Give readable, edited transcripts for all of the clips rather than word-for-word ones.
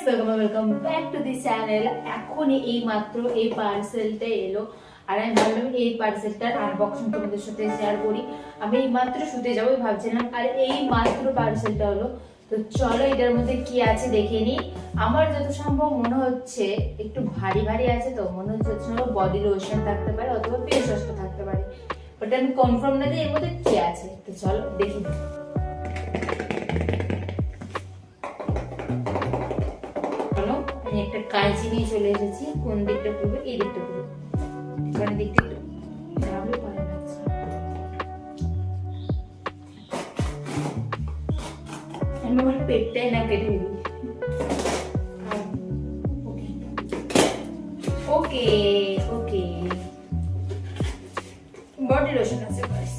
Welcome back to the channel. এখন এই মাত্র এই পার্সেলটা এলো আর আমি ভাবলাম এই পার্সেলটার আনবক্সিং তোমাদের সাথে শেয়ার করি। আমি এই মাত্র শুতে যাবো ভাবছিলাম, আর এই মাত্র পার্সেলটা হলো। তো চলো এটার মধ্যে কি আছে দেখে নি। আমার যত সম্ভব মনে হচ্ছে একটু ভারী ভারী আছে, তো মনে হচ্ছে বডি লোশন থাকতে পারে অথবা ফেস ওয়াশটা থাকতে পারে, বাট আমি কনফার্ম না যে এর মধ্যে কি আছে। তো চলো দেখি। আমি একটা কাঁচি নিয়ে চলে এসেছি। কোন দিকটা করবো? এই দিকটা করবো, মানে দিকটা একটু ঘাবড়ে পারে লাগছে। আমি আমার পেটটাই না কেটে দিই। ওকে ওকে, বডি লোশন আছে বাস।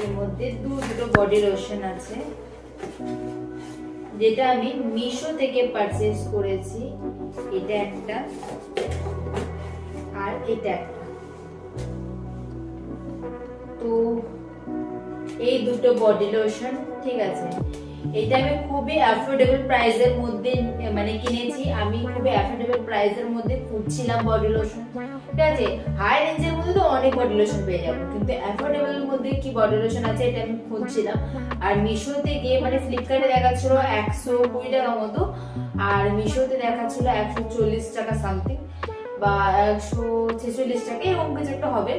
এর মধ্যে দুটো বডি লোশন আছে, যেটা আমি মিশো থেকে পারচেজ করেছি। এটা একটা আর এটা একটা। তো এই দুটো বডি লোশন, ঠিক আছে, এটা আমি খুবই অ্যাফোর্ডেবল প্রাইসের মধ্যে মানে কিনেছি। আমি খুবই অ্যাফোর্ডেবল প্রাইসের মধ্যে খুঁজছিলাম বডি লোশন, ঠিক আছে। হাই রেঞ্জের মধ্যে তো অনেক বডি লোশন পেয়ে যাবো, কিন্তু অ্যাফোর্ডেবল এর মধ্যে কি বডি লোশন আছে এটা আমি খুঁজছিলাম। আর মিশোতে গিয়ে মানে ফ্লিপকার্টে দেখাচ্ছিল 120 টাকা মতো, আর মিশোতে দেখাচ্ছিল 140 টাকা সামথিং বা 146 টাকা, এরকম কিছু একটা হবে।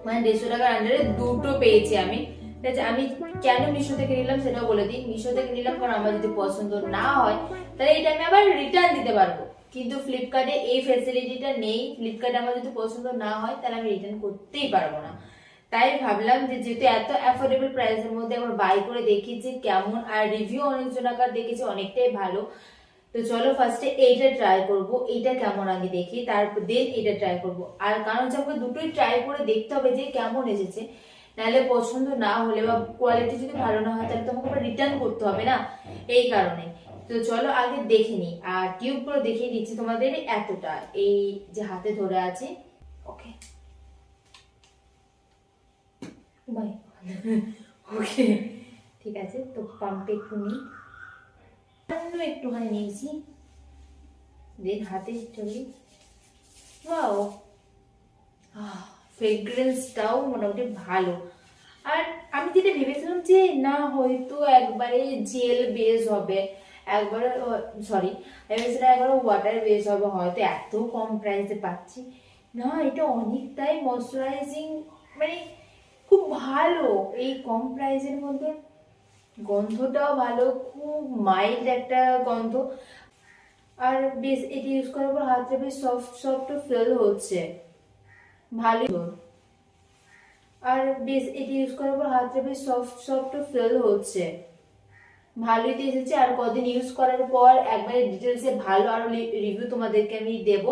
মানে 150 টাকার আন্ডারে দুটো পেয়েছি আমি। ঠিক আছে, আমি কেন মিশো থেকে নিলাম সেটাও বলে দিই। মিশো থেকে নিলাম কারণ আমার যদি পছন্দ না হয় তাহলে এটা আমি আবার রিটার্ন দিতে পারবো, কিন্তু ফ্লিপকার্টে এই ফ্যাসিলিটিটা নেই। ফ্লিপকার্টে আমার যদি পছন্দ না হয় তাহলে আমি রিটার্ন করতেই পারবো না। তাই ভাবলাম যে যেহেতু এত অ্যাফোর্ডেবল প্রাইসের মধ্যে একবার বাই করে দেখি যে কেমন, আর রিভিউ অনেকজন আকার দেখেছি অনেকটাই ভালো। তো চলো ফার্স্টে এইটা ট্রাই করব, এইটা কেমন আগে দেখি, তারপর দেন এটা ট্রাই করব। আর কারণ হচ্ছে আমাকে দুটোই ট্রাই করে দেখতে হবে যে কেমন এসেছে, নাহলে পছন্দ না হলে বা কোয়ালিটি যদি ভালো না হয় তাহলে তোমাকে আবার রিটার্ন করতে হবে না, এই কারণে। তো চলো আগে দেখে নি, আর টিউব গুলো দেখিয়ে দিচ্ছি তোমাদের। এতটা এই যে হাতে ধরে আছে, ওকে বাই। ওকে ঠিক আছে, তো পাম্পে একটু নিই, একটুখানি নিয়েছি, দেন হাতে চলি। ওয়াও, ফ্রেগ্রেন্সটাও মোটামুটি ভালো। আর আমি যেটা ভেবেছিলাম যে না হয়তো একবারে জেল বেস হবে, একবারে সরি ভেবেছিলাম একবারে ওয়াটার বেস হবে, হয়তো এত কম প্রাইসে পাচ্ছি না। এটা অনেকটাই ময়শ্চারাইজিং, মানে খুব ভালো এই কম প্রাইসের মধ্যে। গন্ধটাও ভালো, খুব মাইল্ড একটা গন্ধ। আর বেশ এটি ইউজ করার পর হাতটা বেশ সফট সফট ফিল হচ্ছে, ভালোই। আর বেশ এটি ইউজ করার পর হাতটা বেশ সফট সফট ফিল হচ্ছে, ভালোই তো এসেছে। আর কদিন ইউজ করার পর একবারে ডিটেলসে ভালো আরো রিভিউ তোমাদেরকে আমি দেবো,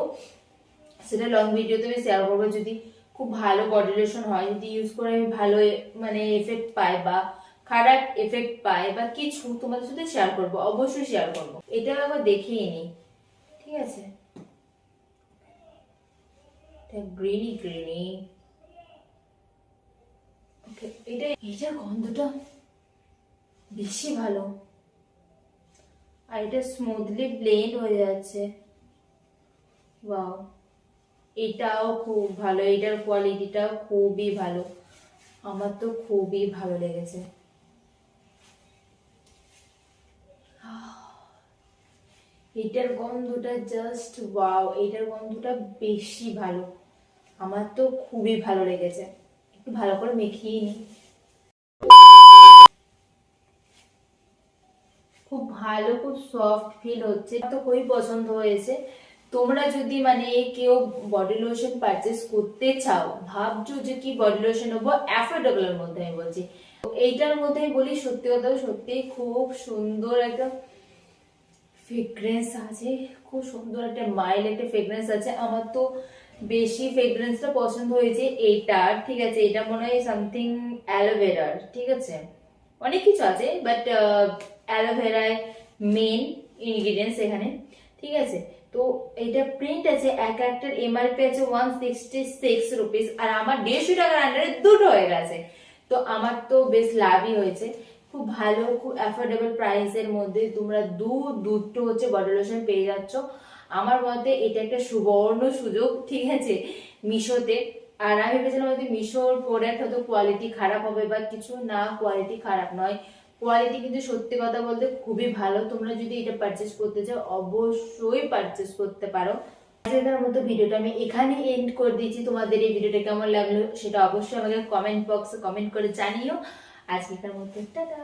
সেটা লং ভিডিওতে আমি শেয়ার করবো। যদি খুব ভালো বডি লোশন হয়, যদি ইউজ করে আমি ভালো মানে এফেক্ট পাই বা খারাপ এফেক্ট পাই বা কিছু, তোমাদের সাথে শেয়ার করবো, অবশ্যই শেয়ার করবো। এটাও একবার দেখিয়ে নি, ঠিক আছে। গ্রিনি গ্রিনি, ওকে। এটার গন্ধটা বেশি ভালো, আর এটা স্মুথলি ব্লেন্ড হয়ে যাচ্ছে। ওয়াও, এটাও খুব ভালো, এটার কোয়ালিটিটাও খুবই ভালো, আমার তো খুবই ভালো লেগেছে। এটার গন্ধটা জাস্ট ওয়াও, এটার গন্ধটা বেশি ভালো, আমার তো খুবই ভালো লেগেছে। একটু ভালো করে মেখিয়ে নি, খুব ভালো, খুব সফট ফিল হচ্ছে, তো খুবই পছন্দ হয়েছে। তোমরা যদি মানে কেউ বডি লোশন পারচেস করতে চাও, ভাবছো যে কি বডি লোশন নেবো অ্যাফোর্ডেবল এর মধ্যে, আমি বলছি এইটার মধ্যে বলি সত্যি কথা, সত্যি খুব সুন্দর একটা ফ্রেগ্রেন্স আছে, খুব সুন্দর একটা মাইল্ড একটা ফ্রেগ্রেন্স আছে। আমার তো বেশি ফ্রেগ্রেন্সটা পছন্দ হয়েছে এইটার, ঠিক আছে। এটা মনে হয় সামথিং অ্যালোভেরার, ঠিক আছে, অনেক কিছু আছে বাট অ্যালোভেরায় মেন ইনগ্রিডিয়েন্টস এখানে, ঠিক আছে। তো এটা প্রিন্ট আছে, এক একটার এমআরপি আছে 166 রুপিস, আর আমার 150 টাকার আন্ডারে দুটো হয়ে গেছে। তো আমার তো বেশ লাভই হয়েছে। খুব ভালো, খুব অ্যাফোর্ডেবল প্রাইসের মধ্যে তোমরা দুটো হচ্ছে বডি লোশন পেয়ে যাচ্ছ। আমার মতে এটা একটা সুবর্ণ সুযোগ, ঠিক আছে, মিশোতে। আর আমি ভেবেছিলাম হয়তো মিশোর প্রোডাক্ট হয়তো কোয়ালিটি খারাপ হবে বা কিছু, না, কোয়ালিটি খারাপ নয়, কোয়ালিটি কিন্তু সত্যি কথা বলতে খুবই ভালো। তোমরা যদি এটা পারচেস করতে চাও অবশ্যই পারচেস করতে পারো। আজকের মতো ভিডিওটা আমি এখানে এন্ড করে দিয়েছি। তোমাদের এই ভিডিওটা কেমন লাগলো সেটা অবশ্যই আমাকে কমেন্ট বক্সে কমেন্ট করে জানিও। আজকের মতো টাটা।